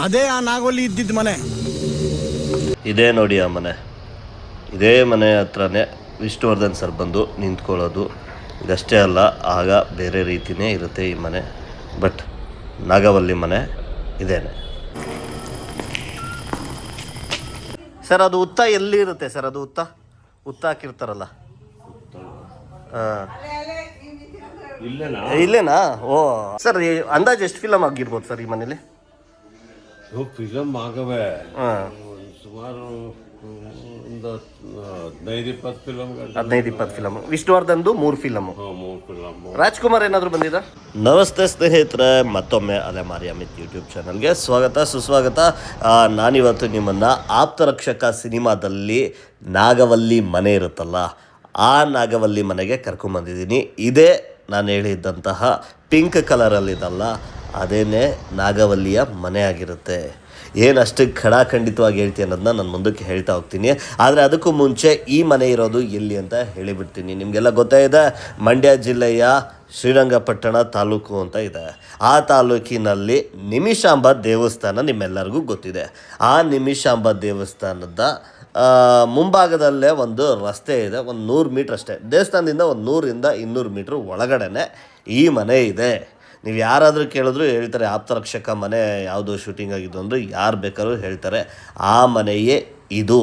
ಅದೇ ಆ ನಾಗೋಲಿ ಇದ್ದಿದ್ದ ಮನೆ. ಇದೇ ನೋಡಿ ಆ ಮನೆ. ಇದೇ ಮನೆ ಹತ್ರನೇ ವಿಷ್ಣುವರ್ಧನ್ ಸರ್ ಬಂದು ನಿಂತ್ಕೊಳ್ಳೋದು. ಇದಷ್ಟೇ ಅಲ್ಲ, ಆಗ ಬೇರೆ ರೀತಿಯೇ ಇರುತ್ತೆ ಈ ಮನೆ. ಬಟ್ ನಾಗವಲ್ಲಿ ಮನೆ ಇದೇನೆ. ಸರ್ ಅದು ಹುತ್ತ ಎಲ್ಲಿ ಇರುತ್ತೆ ಸರ್? ಅದು ಹುತ್ತ ಹಾಕಿರ್ತಾರಲ್ಲ. ಇಲ್ಲೇನಾ? ಓ ಸರ್, ಅಂದಾಜು ಎಷ್ಟು ಫಿಲಮ್ ಆಗಿರ್ಬೋದು ಸರ್ ಈ ಮನೇಲಿ? ಫಿಲಮ್ ಆಗವೆ ಸುಮಾರು ಒಂದು 15-20 ಫಿಲಮ್. ವಿಷ್ಣುವರ್ಧನ್ದು 3 ಫಿಲಮು. 3 ಫಿಲಮ್. ರಾಜ್ಕುಮಾರ್ ಏನಾದರೂ ಬಂದಿದ್ದ? ನಮಸ್ತೆ ಸ್ನೇಹಿತರೆ, ಮತ್ತೊಮ್ಮೆ ಅಲೆಮಾರಿ ಅಮಿತ್ ಯೂಟ್ಯೂಬ್ ಚಾನಲ್ಗೆ ಸ್ವಾಗತ ಸುಸ್ವಾಗತ. ನಾನಿವತ್ತು ನಿಮ್ಮನ್ನು ಆಪ್ತರಕ್ಷಕ ಸಿನಿಮಾದಲ್ಲಿ ನಾಗವಲ್ಲಿ ಮನೆ ಇರುತ್ತಲ್ಲ, ಆ ನಾಗವಲ್ಲಿ ಮನೆಗೆ ಕರ್ಕೊಂಬಂದಿದ್ದೀನಿ. ಇದೇ ನಾನು ಹೇಳಿದ್ದಂತಹ ಪಿಂಕ್ ಕಲರಲ್ಲಿದಲ್ಲ, ಅದೇನೇ ನಾಗವಲ್ಲಿಯ ಮನೆ ಆಗಿರುತ್ತೆ. ಏನಷ್ಟು ಖಡಾಖಂಡಿತವಾಗಿ ಹೇಳ್ತೀನಿ ಅನ್ನೋದನ್ನ ನಾನು ಮುಂದಕ್ಕೆ ಹೇಳ್ತಾ ಹೋಗ್ತೀನಿ. ಆದರೆ ಅದಕ್ಕೂ ಮುಂಚೆ ಈ ಮನೆ ಇರೋದು ಎಲ್ಲಿ ಅಂತ ಹೇಳಿಬಿಡ್ತೀನಿ. ನಿಮಗೆಲ್ಲ ಗೊತ್ತೇ ಇದೆ, ಮಂಡ್ಯ ಜಿಲ್ಲೆಯ ಶ್ರೀರಂಗಪಟ್ಟಣ ತಾಲೂಕು ಅಂತ ಇದೆ. ಆ ತಾಲೂಕಿನಲ್ಲಿ ನಿಮಿಷಾಂಬ ದೇವಸ್ಥಾನ ನಿಮ್ಮೆಲ್ಲರಿಗೂ ಗೊತ್ತಿದೆ. ಆ ನಿಮಿಷಾಂಬ ದೇವಸ್ಥಾನದ ಮುಂಭಾಗದಲ್ಲೇ ಒಂದು ರಸ್ತೆ ಇದೆ, ಒಂದು 100 ಮೀಟ್ರ್ ಅಷ್ಟೇ. ದೇವಸ್ಥಾನದಿಂದ ಒಂದು 100-200 ಮೀಟ್ರ್ ಒಳಗಡೆನೆ ಈ ಮನೆ ಇದೆ. ನೀವು ಯಾರಾದರೂ ಕೇಳಿದ್ರು ಹೇಳ್ತಾರೆ ಆಪ್ತರಕ್ಷಕ ಮನೆ ಯಾವುದು ಶೂಟಿಂಗ್ ಆಗಿದ್ದು ಅಂದರೆ ಯಾರು ಬೇಕಾದ್ರೂ ಹೇಳ್ತಾರೆ. ಆ ಮನೆಯೇ ಇದು.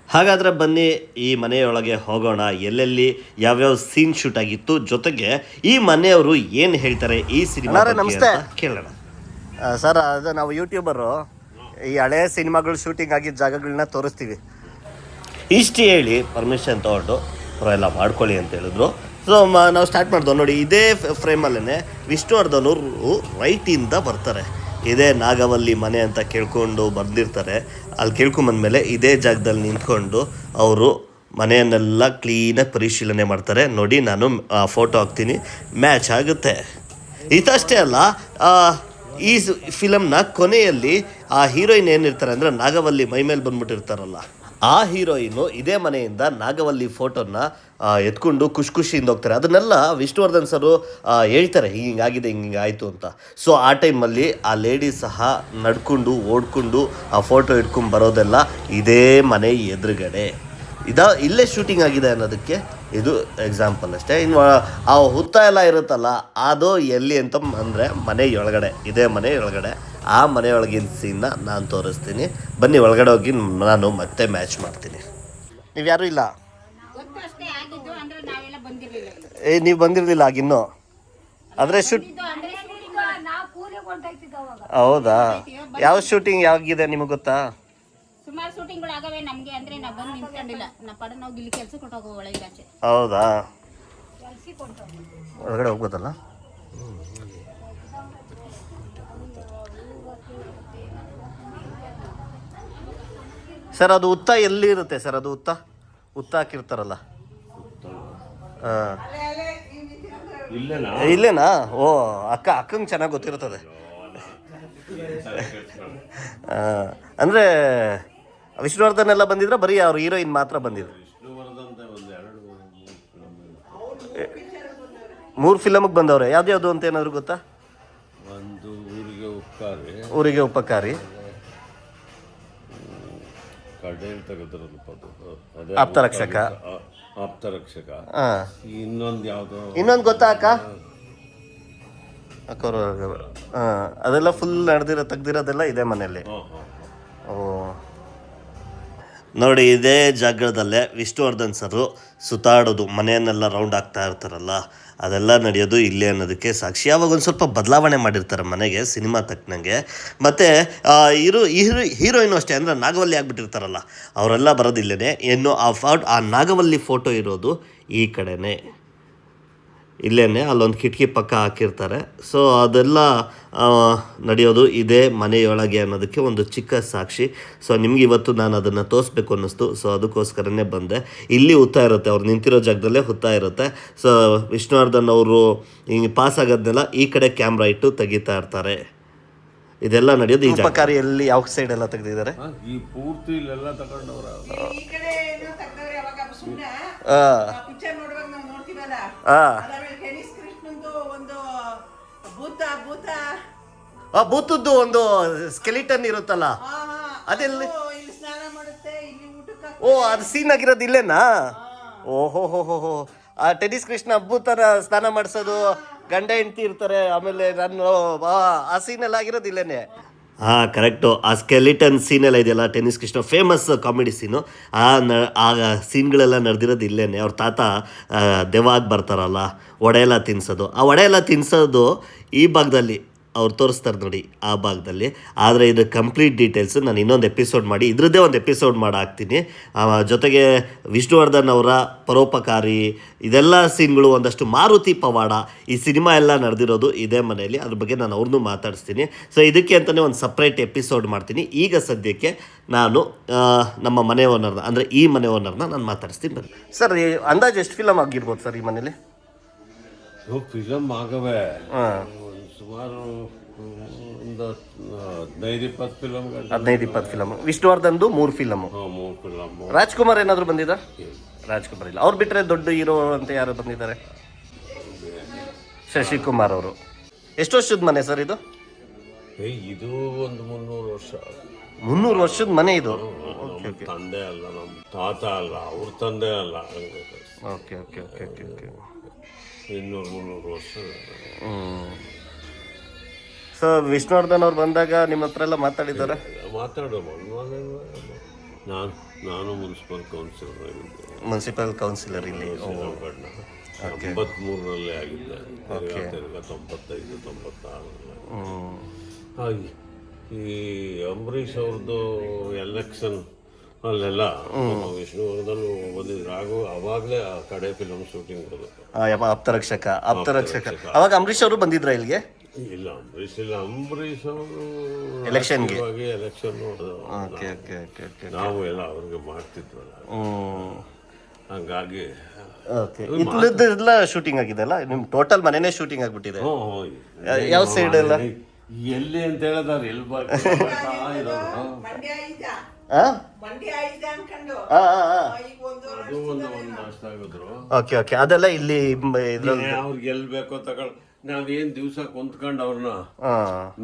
ಹಾಗಾದರೆ ಬನ್ನಿ ಈ ಮನೆಯೊಳಗೆ ಹೋಗೋಣ. ಎಲ್ಲೆಲ್ಲಿ ಯಾವ್ಯಾವ ಸೀನ್ ಶೂಟ್ ಆಗಿತ್ತು, ಜೊತೆಗೆ ಈ ಮನೆಯವರು ಏನು ಹೇಳ್ತಾರೆ ಈ ಸಿನಿಮಾ ನಮಸ್ತೆ ಕೇಳೋಣ. ಸರ್, ಅದು ನಾವು ಯೂಟ್ಯೂಬರು ಈ ಹಳೆಯ ಸಿನಿಮಾಗಳು ಶೂಟಿಂಗ್ ಆಗಿದ್ದ ಜಾಗಗಳನ್ನ ತೋರಿಸ್ತೀವಿ. ಇಷ್ಟು ಹೇಳಿ ಪರ್ಮಿಷನ್ ತೊಗೊಂಡು ಎಲ್ಲ ಮಾಡ್ಕೊಳ್ಳಿ ಅಂತ ಹೇಳಿದ್ರು. ಸೊ ನಾವು ಸ್ಟಾರ್ಟ್ ಮಾಡ್ದೋ ನೋಡಿ. ಇದೇ ಫ್ರೇಮಲ್ಲೇ ವಿಷ್ಣುವರ್ಧನವರು ರೈಟಿಂದ ಬರ್ತಾರೆ. ಇದೇ ನಾಗವಲ್ಲಿ ಮನೆ ಅಂತ ಕೇಳ್ಕೊಂಡು ಬಂದಿರ್ತಾರೆ. ಅಲ್ಲಿ ಕೇಳ್ಕೊಂಬಂದಮೇಲೆ ಇದೇ ಜಾಗದಲ್ಲಿ ನಿಂತ್ಕೊಂಡು ಅವರು ಮನೆಯನ್ನೆಲ್ಲ ಕ್ಲೀನಾಗಿ ಪರಿಶೀಲನೆ ಮಾಡ್ತಾರೆ. ನೋಡಿ, ನಾನು ಫೋಟೋ ಹಾಕ್ತೀನಿ, ಮ್ಯಾಚ್ ಆಗುತ್ತೆ. ಇದಷ್ಟೇ ಅಲ್ಲ, ಈ ಫಿಲಮ್ನ ಕೊನೆಯಲ್ಲಿ ಆ ಹೀರೋಯಿನ್ ಏನಿರ್ತಾರೆ ಅಂದರೆ ನಾಗವಲ್ಲಿ ಮೈಮೇಲೆ ಬಂದ್ಬಿಟ್ಟಿರ್ತಾರಲ್ಲ, ಆ ಹೀರೋಯಿನು ಇದೇ ಮನೆಯಿಂದ ನಾಗವಲ್ಲಿ ಫೋಟೋನ ಎತ್ಕೊಂಡು ಖುಷಿಯಿಂದ ಹೋಗ್ತಾರೆ. ಅದನ್ನೆಲ್ಲ ವಿಷ್ಣುವರ್ಧನ್ ಸರು ಹೇಳ್ತಾರೆ, ಹಿಂಗಾಗಿದೆ ಹಿಂಗೆ ಆಯಿತು ಅಂತ. ಸೊ ಆ ಟೈಮಲ್ಲಿ ಆ ಲೇಡಿ ಸಹ ನಡ್ಕೊಂಡು ಓಡ್ಕೊಂಡು ಆ ಫೋಟೋ ಇಟ್ಕೊಂಡು ಬರೋದೆಲ್ಲ ಇದೇ ಮನೆ ಎದುರುಗಡೆ. ಇಲ್ಲೇ ಶೂಟಿಂಗ್ ಆಗಿದೆ ಅನ್ನೋದಕ್ಕೆ ಇದು ಎಕ್ಸಾಂಪಲ್ ಅಷ್ಟೇ. ಇನ್ನು ಆ ಹುತ್ತ ಎಲ್ಲ ಇರುತ್ತಲ್ಲ, ಅದು ಎಲ್ಲಿ ಅಂತ ಅಂದರೆ ಮನೆಯೊಳಗಡೆ, ಇದೇ ಮನೆಯೊಳಗಡೆ. ಆ ಮನೆಯೊಳಗಿನ ಸೀನ್ನ ನಾನು ತೋರಿಸ್ತೀನಿ. ಬನ್ನಿ ಒಳಗಡೆ ಹೋಗಿ ನಾನು ಮತ್ತೆ ಮ್ಯಾಚ್ ಮಾಡ್ತೀನಿ. ನೀವು ಯಾರೂ ಇಲ್ಲ? ನೀವು ಬಂದಿರಲಿಲ್ಲ ಆಗಿನ್ನೂ? ಅಂದರೆ ಹೌದಾ? ಯಾವ ಶೂಟಿಂಗ್ ಯಾವಾಗಿದೆ ನಿಮಗೆ ಗೊತ್ತಾ? ಸುಮಾರು ಶೂಟಿಂಗ್ಗಳು ಆಗವೆ ನಮಗೆ. ಅಂದ್ರೆ ನಾವು ಬಂದು ನಿಂತ್ಕೊಂಡಿಲ್ಲ, ನಾವು ಪಡ ನಾವು ಇಲ್ಲಿ ಕೆಲಸ ಕೊಟ್ಟೋಗೋ ಒಳಗೆ ಆಚೆ. ಹೌದಾ? ಒಳಗಡೆ ಹೋಗ್ಬೋದಲ್ಲ? ಸರ್, ಅದು ಹುತ್ತ ಎಲ್ಲಿ ಇರುತ್ತೆ ಸರ್? ಅದು ಹುತ್ತ ಹಾಕಿರ್ತಾರಲ್ಲ. ಇಲ್ಲೇನಾ? ಓ, ಅಕ್ಕಂಗೆ ಚೆನ್ನಾಗಿ ಗೊತ್ತಿರ್ತದೆ. ಅಂದರೆ ವಿಷ್ಣುವರ್ಧನ್ ಎಲ್ಲ ಬಂದಿದ್ರೆ ಬರೀ ಅವ್ರು ಹೀರೋಯಿನ್ ಮಾತ್ರ ಬಂದಿದ್ರು? 3 ಫಿಲಮ್ಗೆ ಬಂದವ್ರೆ. ಯಾವ್ದು ಅಂತ ಏನಾದ್ರು ಗೊತ್ತಾ? ಒಂದು ಊರಿಗೆ ಉಪಕಾರಿ, ಆಪ್ತರಕ್ಷಕ. ಇನ್ನೊಂದು ಗೊತ್ತಾ ಅಕ್ಕ? ಅದೆಲ್ಲ ಫುಲ್ ತೆಗ್ದಿರೋದೆಲ್ಲ ಇದೇ ಮನೆಯಲ್ಲಿ. ಓ ನೋಡಿ, ಇದೇ ಜಾಗದಲ್ಲೇ ವಿಷ್ಣುವರ್ಧನ್ ಸರು ಸುತ್ತಾಡೋದು, ಮನೆಯನ್ನೆಲ್ಲ ರೌಂಡ್ ಆಗ್ತಾ ಇರ್ತಾರಲ್ಲ, ಅದೆಲ್ಲ ನಡೆಯೋದು ಇಲ್ಲೇ ಅನ್ನೋದಕ್ಕೆ ಸಾಕ್ಷಿ. ಆವಾಗ ಒಂದು ಸ್ವಲ್ಪ ಬದಲಾವಣೆ ಮಾಡಿರ್ತಾರೆ ಮನೆಗೆ ಸಿನಿಮಾ ತಕ್ಕನಂಗೆ. ಮತ್ತು ಹೀರೋಯಿನು ಅಷ್ಟೇ, ಅಂದರೆ ನಾಗವಲ್ಲಿ ಆಗಿಬಿಟ್ಟಿರ್ತಾರಲ್ಲ, ಅವರೆಲ್ಲ ಬರೋದಿಲ್ಲೇ. ಇನ್ನು ಆ ನಾಗವಲ್ಲಿ ಫೋಟೋ ಇರೋದು ಈ ಕಡೆನೇ, ಇಲ್ಲೇ ಅಲ್ಲೊಂದು ಕಿಟಕಿ ಪಕ್ಕ ಹಾಕಿರ್ತಾರೆ. ಸೊ ಅದೆಲ್ಲ ನಡೆಯೋದು ಇದೇ ಮನೆಯೊಳಗೆ ಅನ್ನೋದಕ್ಕೆ ಒಂದು ಚಿಕ್ಕ ಸಾಕ್ಷಿ. ಸೊ ನಿಮ್ಗೆ ಇವತ್ತು ನಾನು ಅದನ್ನು ತೋರಿಸ್ಬೇಕು ಅನ್ನಿಸ್ತು. ಸೊ ಅದಕ್ಕೋಸ್ಕರನೇ ಬಂದೆ. ಇಲ್ಲಿ ಹುತ್ತ ಇರುತ್ತೆ, ಅವ್ರು ನಿಂತಿರೋ ಜಾಗದಲ್ಲೇ ಹುತ್ತ ಇರುತ್ತೆ. ಸೊ ವಿಷ್ಣುವರ್ಧನ್ ಅವರು ಹಿಂಗೆ ಪಾಸ್ ಆಗೋದನ್ನೆಲ್ಲ ಈ ಕಡೆ ಕ್ಯಾಮ್ರಾ ಇಟ್ಟು ತೆಗಿತಾ ಇರ್ತಾರೆ. ಇದೆಲ್ಲ ನಡೆಯೋದು ಈ ಉಪಕಾರಿಯಲ್ಲಿ ಯಾವ ಸೈಡ್ ಎಲ್ಲ ತೆಗೆದಿದ್ದಾರೆ? ಈ ಪೂರ್ತಿ ಇಲ್ಲೆಲ್ಲ ತಗೊಂಡವ್ರ. ಆ ಭೂತದ್ದು ಒಂದು ಸ್ಕೆಲಿಟನ್ ಇರುತ್ತಲ್ಲ ಅದೆಲ್ಲಿ ಓ ಅದು ಸೀನ್ ಆಗಿರೋದು ಇಲ್ಲೇನಾ ಓಹೋ ಹೋ ಹೋ ಹೋ ಆ ಟೆನಿಸ್ ಕೃಷ್ಣ ಅಬ್ಬೂತರ ಸ್ನಾನ ಮಾಡಿಸೋದು ಗಂಡ ಹೆಂಡತಿ ಇರ್ತಾರೆ ಆಮೇಲೆ ನಾನು ಆ ಸೀನ್ ಎಲ್ಲ ಆಗಿರೋದು ಇಲ್ಲೇನೆ ಹಾಂ ಕರೆಕ್ಟು ಆ ಸ್ಕೆಲಿಟನ್ ಸೀನೆಲ್ಲ ಇದೆಯಲ್ಲ ಟೆನಿಸ್ ಕೃಷ್ಣ ಫೇಮಸ್ ಕಾಮಿಡಿ ಸೀನು ಆ ಸೀನ್ಗಳೆಲ್ಲ ನಡೆದಿರೋದು ಇಲ್ಲೇನೆ ಅವ್ರ ತಾತ ದೆವ್ವಾಗಿ ಬರ್ತಾರಲ್ಲ ವಡೆ ಎಲ್ಲ ತಿನ್ಸೋದು ಆ ವಡೆ ಎಲ್ಲ ತಿನ್ಸೋದು ಈ ಭಾಗದಲ್ಲಿ ಅವ್ರು ತೋರಿಸ್ತಾರೆ ನೋಡಿ ಆ ಭಾಗದಲ್ಲಿ ಆದರೆ ಇದು ಕಂಪ್ಲೀಟ್ ಡೀಟೇಲ್ಸು ನಾನು ಇನ್ನೊಂದು ಎಪಿಸೋಡ್ ಮಾಡಿ ಇದ್ರದ್ದೇ ಒಂದು ಎಪಿಸೋಡ್ ಮಾಡಿ ಹಾಕ್ತೀನಿ ಜೊತೆಗೆ ವಿಷ್ಣುವರ್ಧನ್ ಅವರ ಪರೋಪಕಾರಿ ಇದೆಲ್ಲ ಸೀನ್ಗಳು ಒಂದಷ್ಟು ಮಾರುತಿ ಪವಾಡ ಈ ಸಿನಿಮಾ ಎಲ್ಲ ನಡೆದಿರೋದು ಇದೇ ಮನೆಯಲ್ಲಿ ಅದ್ರ ಬಗ್ಗೆ ನಾನು ಅವ್ರನ್ನೂ ಮಾತಾಡಿಸ್ತೀನಿ ಸೊ ಇದಕ್ಕೆ ಅಂತಲೇ ಒಂದು ಸಪ್ರೇಟ್ ಎಪಿಸೋಡ್ ಮಾಡ್ತೀನಿ ಈಗ ಸದ್ಯಕ್ಕೆ ನಾನು ನಮ್ಮ ಮನೆ ಓನರ್ನ ಅಂದರೆ ಈ ಮನೆ ಓನರ್ನ ನಾನು ಮಾತಾಡಿಸ್ತೀನಿ ಬನ್ನಿ ಸರ್ ಅಂದಾಜು ಎಷ್ಟು ಫಿಲಮ್ ಆಗಿರ್ಬೋದು ಸರ್ ಈ ಮನೇಲಿ ಫಿಲಮ್ ಆಗವೆ ಸುಮಾರು ಒಂದು 15-20 ಫಿಲಮ್ಗಳು 15-20 ಫಿಲಮ್ ವಿಷ್ಣುವರ್ಧನ್ದು 3 ಫಿಲಮು 3 ಫಿಲಮ್ ರಾಜ್ಕುಮಾರ್ ಏನಾದರೂ ಬಂದಿದ್ದ ರಾಜ್ಕುಮಾರ್ ಇಲ್ಲ ಅವ್ರು ಬಿಟ್ಟರೆ ದೊಡ್ಡ ಹೀರೋ ಅಂತ ಯಾರು ಬಂದಿದ್ದಾರೆ ಶಶಿಕುಮಾರ್ ಅವರು ಎಷ್ಟು ವರ್ಷದ ಮನೆ ಸರ್ ಇದು ಇದು ಒಂದು 300 ವರ್ಷ 300 ವರ್ಷದ ಮನೆ ಇದು ನಮ್ಮ ತಂದೆ ಅಲ್ಲ ನಮ್ಮ ತಾತ ಅಲ್ಲ ಅವ್ರ ತಂದೆ ಅಲ್ಲ okay okay okay okay okay 200-300 ವರ್ಷ ಸೊ ವಿಷ್ಣುವರ್ಧನ್ ಅವ್ರು ಬಂದಾಗ ನಿಮ್ಮ ಹತ್ರ ಎಲ್ಲ ಮಾತಾಡಿದ್ದಾರೆ ನಾನು ಮುನ್ಸಿಪಲ್ ಕೌನ್ಸಿಲರ್ ಆಗಿದ್ದೆ ಮುನ್ಸಿಪಲ್ ಕೌನ್ಸಿಲರ್ ಇಲ್ಲಿ 93ರಲ್ಲಿ ಆಗಿದ್ದೆ 95-96 ಈ ಅಂಬರೀಷ್ ಅವ್ರದ್ದು ಎಲೆಕ್ಷನ್ ಅಲ್ಲೆಲ್ಲ ವಿಷ್ಣುವರ್ಧನ್ ಬಂದಿದ್ರು ಅವಾಗಲೇ ಆ ಕಡೆ ಫಿಲಮ್ ಶೂಟಿಂಗ್ ಬರುತ್ತೆ ಆಪ್ತರಕ್ಷಕ ಅವಾಗ ಅಂಬರೀಷ್ ಅವರು ಬಂದಿದ್ರ ಇಲ್ಲಿಗೆ ಇಲ್ಲ ಅಂಬರೀಷ್ ಅವರು ಎಲೆಕ್ಷನ್ಗೆ ಎಲೆಕ್ಷನ್ ನಾವು ಎಲ್ಲ ಅವ್ರಿಗೆ ಮಾಡ್ತಿದ್ವಲ್ಲ ಹಂಗಾಗಿ ಎಲ್ಲ ಶೂಟಿಂಗ್ ಆಗಿದೆ ಅಲ್ಲ ನಿಮ್ ಟೋಟಲ್ ಮನೆನೇ ಶೂಟಿಂಗ್ ಆಗ್ಬಿಟ್ಟಿದೆ ಯಾವ ಸೈಡ್ ಎಲ್ಲ ಎಲ್ಲಿ ಅಂತ ಹೇಳಿದಾರೆ ಎಲ್ಲಿ ಓಕೆ ಓಕೆ ಅದೆಲ್ಲ ಇಲ್ಲಿ ಅವ್ರಿಗೆ ಎಲ್ಲಿ ಬೇಕೋ ತಗೊಳ್ ನಾವೇನ್ ದಿವ್ಸ ಕುಂತ್ಕೊಂಡು ಅವ್ರನ್ನ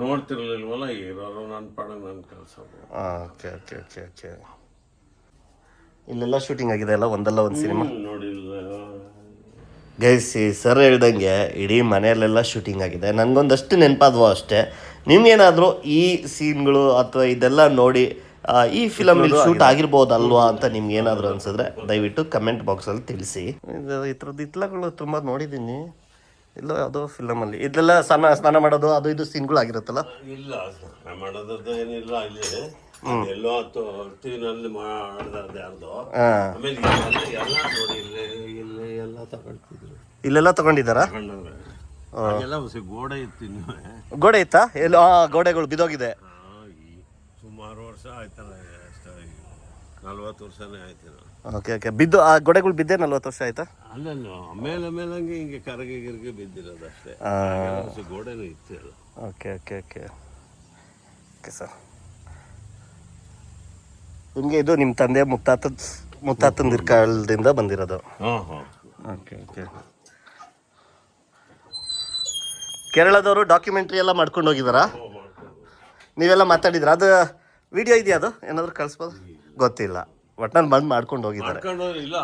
ನೋಡ್ತಿರ್ಲಿಲ್ವಲ್ಲ ಇರೋರು ನನ್ನ ಪಾಡಂಗ್ ನನ್ನ ಕೆಲಸ ಓಕೆ ಓಕೆ ಓಕೆ ಓಕೆ ಇಲ್ಲೆಲ್ಲ ಶೂಟಿಂಗ್ ಆಗಿದೆ ಅಲ್ಲ ಒಂದಲ್ಲ ಒಂದು ಸಿನಿಮಾ ನೋಡಿಲ್ಲ ಗೈಸ್ ಸರ್ ಹೇಳ್ದಂಗೆ ಇಡೀ ಮನೆಯಲ್ಲೆಲ್ಲ ಶೂಟಿಂಗ್ ಆಗಿದೆ ನನಗೊಂದಷ್ಟು ನೆನಪಾದ್ವು ಅಷ್ಟೇ ನಿಮ್ಗೇನಾದರೂ ಈ ಸೀನ್ಗಳು ಅಥವಾ ಇದೆಲ್ಲ ನೋಡಿ ಈ ಫಿಲಮ್ ಇಲ್ಲಿ ಶೂಟ್ ಆಗಿರ್ಬೋದಲ್ವಾ ಅಂತ ನಿಮ್ಗೆ ಏನಾದರೂ ಅನ್ಸಿದ್ರೆ ದಯವಿಟ್ಟು ಕಮೆಂಟ್ ಬಾಕ್ಸಲ್ಲಿ ತಿಳಿಸಿ ಈ ಥರದ್ದು ಇತ್ಲಗಳು ತುಂಬ ನೋಡಿದ್ದೀನಿ ಇಲ್ಲ ಯಾವುದೋ ಫಿಲಮಲ್ಲಿ ಇದೆಲ್ಲ ಸ್ನಾನ ಮಾಡೋದು ಅದು ಇದು ಸೀನ್ಗಳು ಆಗಿರುತ್ತಲ್ಲ ಇಲ್ಲ ಸ್ನಾನ ಮಾಡೋದದ್ದು ಏನಿಲ್ಲ ಇಲ್ಲಿ ಎಲ್ಲೋ ಟಿವಿನಲ್ಲಿ ಮಾಡಿದ ಯಾರ್ದು ಆಮೇಲೆ ಎಲ್ಲ ನೋಡಿ ಇಲ್ಲಿ ಎಲ್ಲ ತಗೊಳ್ತಿದ್ರು ಇಲ್ಲೆಲ್ಲ ತಗೊಂಡಿದ್ದಾರಾ ಎಲ್ಲ ಗೋಡೆ ಇತ್ತು ಇನ್ನು ಗೋಡೆ ಇತ್ತಾ ಎಲ್ಲೋ ಗೋಡೆಗಳು ಬಿದೋಗಿದೆ ಸುಮಾರು ವರ್ಷ ಆಯ್ತಲ್ಲ 40 ವರ್ಷನೇ ಆಯ್ತು ಓಕೆ ಓಕೆ ಬಿದ್ದು ಆ ಗೋಡೆಗಳು ಬಿದ್ದೆ 40 ವರ್ಷ ಆಯ್ತಾ ಅಲ್ಲ ಮೇಲೆ ಹಂಗೆ ಹಿಂಗೆ ಕರಗೆ ಗಿರ್ಗೆ ಬಿದ್ದಿರೋದು ಅಷ್ಟೇ ಗೋಡೆನೂ ಇತ್ತು ಅಲ್ಲ okay okay okay okay sir ನಿಮಗೆ ಇದು ನಿಮ್ಮ ತಂದೆ ಮುತ್ತಾತಂದಿರ ಕಾಲದಿಂದ ಬಂದಿರೋದು ಓಕೆ ಓಕೆ ಕೇರಳದವರು ಡಾಕ್ಯುಮೆಂಟ್ರಿ ಎಲ್ಲ ಮಾಡ್ಕೊಂಡು ಹೋಗಿದಾರಾ ನೀವೆಲ್ಲ ಮಾತಾಡಿದ್ರ ಅದು ವಿಡಿಯೋ ಇದೆಯಾ ಅದು ಏನಾದರೂ ಕಳಿಸ್ಬೋದು ಗೊತ್ತಿಲ್ಲ ಒಟ್ನಲ್ಲಿ ಬಂದು ಮಾಡ್ಕೊಂಡು ಹೋಗಿದ್ದಾರೆ ಇಲ್ಲ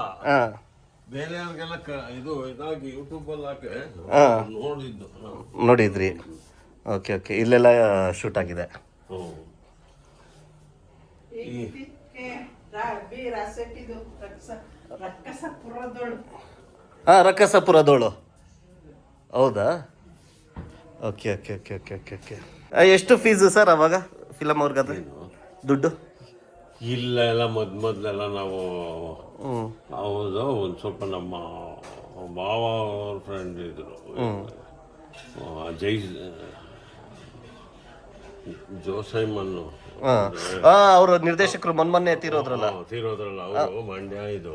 ಬೇರೆಯವ್ರಿಗೆಲ್ಲ ಇದು ಇದಾಗಿ ಯೂಟ್ಯೂಬಲ್ಲಿ ಹಾಕಿ ನೋಡಿದ್ದು ನೋಡಿದ್ರಿ ಓಕೆ ಓಕೆ ಇಲ್ಲೆಲ್ಲ ಶೂಟ್ ಆಗಿದೆ ರಕ್ಕಸಪುರದೋಳು ಹೌದಾ okay okay okay okay okay okay ಎಷ್ಟು ಫೀಸು ಸರ್ ಅವಾಗ ಫಿಲಮ್ ಅವ್ರಿಗಾದ್ರೆ ದುಡ್ಡು ಇಲ್ಲ ಎಲ್ಲ ಮೊದಲೆಲ್ಲ ನಾವು ಹೌದು ಒಂದು ಸ್ವಲ್ಪ ನಮ್ಮ ಭಾವ ಅವ್ರ ಫ್ರೆಂಡ್ ಇದ್ರು ಜೋಸೈಮನ್ನು ಅವರು ನಿರ್ದೇಶಕರು ಮೊನ್ನೆ ತೀರೋದ್ರಲ್ಲ ಅವರು ಮಂಡ್ಯ ಇದು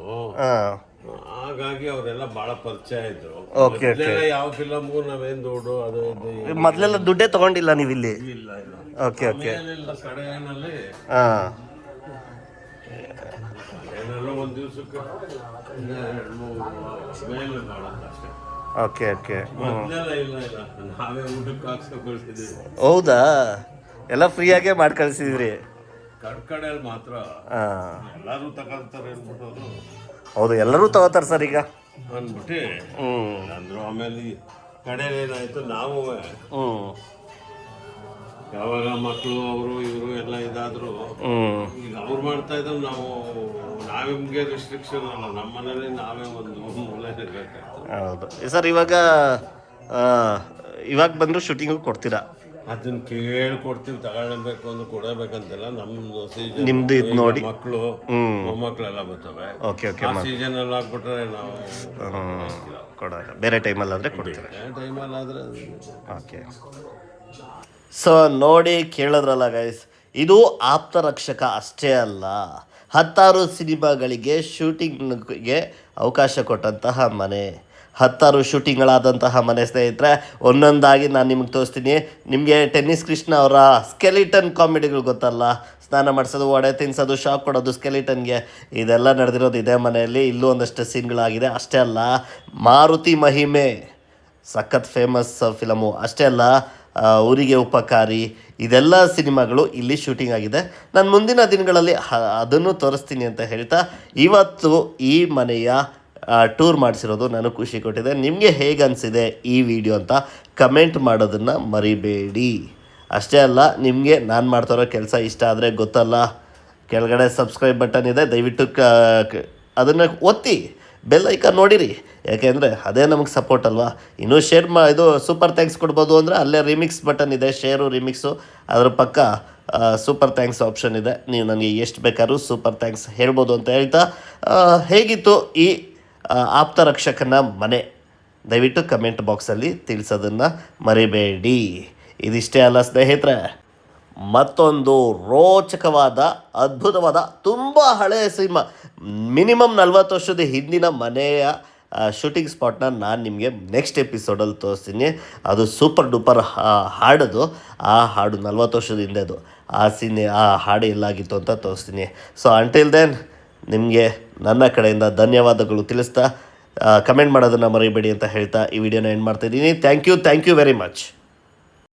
ಹಾಗಾಗಿ ಅವರೆಲ್ಲ ಬಹಳ ಪರಿಚಯ ಇದ್ರು ಯಾವ ಫಿಲಮ್ಗೂ ನಾವೇನ್ ದುಡ್ಡು ಅದು ಮೊದ್ಲೆಲ್ಲ ದುಡ್ಡೇ ತಗೊಂಡಿಲ್ಲ ನೀವು ಇಲ್ಲಿ ಇಲ್ಲ ಇಲ್ಲ ಓಕೆ ಓಕೆ ಕಡೆಯಲ್ಲಿ ಏನೋ ಒಂದು ದಿವಸಕ್ಕೆ ಮೇಲೆ ಮಾಡೋದು ಅಷ್ಟೇ ಓಕೆ ಓಕೆ. ಮೊದಲೆಲ್ಲ ಇಲ್ಲ ನಾವೇ ಊಟಕ್ಕೆ ಹಾಕ್ಸ್ಕೊಂಡು ಕಳ್ಸಿದ್ದೀವಿ. ಹೌದಾ, ಎಲ್ಲ ಫ್ರೀಯಾಗೇ ಮಾಡಿ ಕಳಿಸಿದ್ರಿ. ಕಡೆಯಲ್ಲಿ ಮಾತ್ರ ಹಾಂ, ಎಲ್ಲರೂ ತಗೊಳ್ತಾರೆ ಅಂದ್ಬಿಟ್ಟು ಹೌದು ಎಲ್ಲರೂ ತಗೋತಾರೆ ಸರ್ ಈಗ ಅಂದ್ಬಿಟ್ಟು ಹ್ಞೂ ಅಂದ್ರು. ಆಮೇಲೆ ಈ ಕಡೆಯಲ್ಲಿ ಏನಾಯ್ತು, ನಾವು ಹ್ಞೂ ಯಾವಾಗ ಮಕ್ಕಳು ಅವರು ಇವರು ಎಲ್ಲ ಇದಾದ್ರು ಈಗ ಅವ್ರು ಮಾಡ್ತಾ ಇದ್ರು, ನಾವಿಮ್ಗೆ ರಿಸ್ಟ್ರಿಕ್ಷನ್ ಅಲ್ಲ, ನಮ್ಮ ಮನೇಲಿ ನಾವೇ ಒಂದು ಮೂಲೆ ಇರಬೇಕಾಯ್ತು. ಹೌದು ಸರ್. ಇವಾಗ ಬಂದರೂ ಶೂಟಿಂಗು ಕೊಡ್ತೀರಾ? ಅದನ್ನ ಕೇಳ್ಕೊಡ್ತೀವಿ, ತಗೊಳ್ಬೇಕು ಅಂದ್ರೆ ಕೊಡಬೇಕಂತೆಲ್ಲ. ನಮ್ಮ ಸೀಸನ್ ನಿಮ್ದು ಇದು ನೋಡಿ ಮಕ್ಕಳು ಮೊಮ್ಮಕ್ಕಳೆಲ್ಲ ಬರ್ತವೆ. Okay okay. ಆ ಸೀಸನ್ ಅಲ್ಲಿ ಹಾಕ್ಬಿಟ್ರೆ ನಾವು ಕೊಡೋಲ್ಲ, ಬೇರೆ ಟೈಮಲ್ಲಿ ಆದರೆ ಕೊಡ್ತೀರಾ? ಟೈಮಲ್ಲಿ ಆದ್ರೆ ಓಕೆ. ಸೊ ನೋಡಿ ಕೇಳಿದ್ರಲ್ಲ ಗೈಸ್, ಇದು ಆಪ್ತರಕ್ಷಕ ಅಷ್ಟೇ ಅಲ್ಲ, 10 ಸಿನಿಮಾಗಳಿಗೆ ಶೂಟಿಂಗ್ಗೆ ಅವಕಾಶ ಕೊಟ್ಟಂತಹ ಮನೆ, 10 ಶೂಟಿಂಗ್ಗಳಾದಂತಹ ಮನೆ ಸ್ನೇಹಿತರೆ. ಒಂದೊಂದಾಗಿ ನಾನು ನಿಮಗೆ ತೋರಿಸ್ತೀನಿ. ನಿಮಗೆ ಟೆನ್ನಿಸ್ ಕೃಷ್ಣ ಅವರ ಸ್ಕೆಲಿಟನ್ ಕಾಮಿಡಿಗಳು ಗೊತ್ತಲ್ಲ, ಸ್ನಾನ ಮಾಡಿಸೋದು, ವಡೆ ತಿನ್ನಿಸೋದು, ಶಾಕ್ ಕೊಡೋದು ಸ್ಕೆಲಿಟನ್ಗೆ, ಇದೆಲ್ಲ ನಡೆದಿರೋದು ಇದೇ ಮನೆಯಲ್ಲಿ. ಇಲ್ಲೂ ಒಂದಷ್ಟು ಸೀನ್ಗಳಾಗಿದೆ. ಅಷ್ಟೇ ಅಲ್ಲ, ಮಾರುತಿ ಮಹಿಮೆ ಸಖತ್ ಫೇಮಸ್ ಫಿಲಮು. ಅಷ್ಟೇ ಅಲ್ಲ, ಊರಿಗೆ ಉಪಕಾರಿ, ಇದೆಲ್ಲ ಸಿನಿಮಾಗಳು ಇಲ್ಲಿ ಶೂಟಿಂಗ್ ಆಗಿದೆ. ನಾನು ಮುಂದಿನ ದಿನಗಳಲ್ಲಿ ಅದನ್ನು ತೋರಿಸ್ತೀನಿ ಅಂತ ಹೇಳ್ತಾ, ಇವತ್ತು ಈ ಮನೆಯ ಟೂರ್ ಮಾಡಿಸಿರೋದು ನನಗೆ ಖುಷಿ ಕೊಟ್ಟಿದೆ. ನಿಮಗೆ ಹೇಗೆ ಅನಿಸಿದೆ ಈ ವಿಡಿಯೋ ಅಂತ ಕಮೆಂಟ್ ಮಾಡೋದನ್ನು ಮರಿಬೇಡಿ. ಅಷ್ಟೇ ಅಲ್ಲ, ನಿಮಗೆ ನಾನು ಮಾಡ್ತಾರೋ ಕೆಲಸ ಇಷ್ಟ ಆದರೆ ಗೊತ್ತಲ್ಲ, ಕೆಳಗಡೆ ಸಬ್ಸ್ಕ್ರೈಬ್ ಬಟನ್ ಇದೆ, ದಯವಿಟ್ಟು ಅದನ್ನು ಒತ್ತಿ, ಬೆಲ್ ಐಕಾನ್ ನೋಡಿರಿ. ಯಾಕೆಂದರೆ ಅದೇ ನಮಗೆ ಸಪೋರ್ಟ್ ಅಲ್ವಾ. ಇನ್ನೂ ಶೇರ್ ಇದು ಸೂಪರ್ ಥ್ಯಾಂಕ್ಸ್ ಕೊಡ್ಬೋದು ಅಂದರೆ ಅಲ್ಲೇ ರಿಮಿಕ್ಸ್ ಬಟನ್ ಇದೆ, ಶೇರು ರಿಮಿಕ್ಸು, ಅದ್ರ ಪಕ್ಕ ಸೂಪರ್ ಥ್ಯಾಂಕ್ಸ್ ಆಪ್ಷನ್ ಇದೆ. ನೀವು ನನಗೆ ಎಷ್ಟು ಬೇಕಾದ್ರೂ ಸೂಪರ್ ಥ್ಯಾಂಕ್ಸ್ ಹೇಳ್ಬೋದು ಅಂತ ಹೇಳ್ತಾ, ಹೇಗಿತ್ತು ಈ ಆಪ್ತರಕ್ಷಕನ ಮನೆ ದಯವಿಟ್ಟು ಕಮೆಂಟ್ ಬಾಕ್ಸಲ್ಲಿ ತಿಳಿಸೋದನ್ನು ಮರಿಬೇಡಿ. ಇದಿಷ್ಟೇ ಅಲ್ಲ ಸ್ನೇಹಿತರೆ, ಮತ್ತೊಂದು ರೋಚಕವಾದ, ಅದ್ಭುತವಾದ, ತುಂಬ ಹಳೆಯ ಸಿನಿಮಾ, ಮಿನಿಮಮ್ 40 ವರ್ಷದ ಹಿಂದಿನ ಮನೆಯ ಶೂಟಿಂಗ್ ಸ್ಪಾಟ್ನ ನಾನು ನಿಮಗೆ ನೆಕ್ಸ್ಟ್ ಎಪಿಸೋಡಲ್ಲಿ ತೋರಿಸ್ತೀನಿ. ಅದು ಸೂಪರ್ ಡೂಪರ್ ಹಾಡೋದು. ಆ ಹಾಡು 40 ವರ್ಷದ ಹಿಂದೆದು. ಆ ಹಾಡು ಎಲ್ಲಾಗಿತ್ತು ಅಂತ ತೋರಿಸ್ತೀನಿ. ಸೊ ಅಂಟಿಲ್ ದೆನ್ ನಿಮಗೆ ನನ್ನ ಕಡೆಯಿಂದ ಧನ್ಯವಾದಗಳು ತಿಳಿಸ್ತಾ, ಕಮೆಂಟ್ ಮಾಡೋದನ್ನು ಮರಿಬೇಡಿ ಅಂತ ಹೇಳ್ತಾ ಈ ವಿಡಿಯೋನ ಎಂಡ್ ಮಾಡ್ತಾಯಿದ್ದೀನಿ. Thank you very much.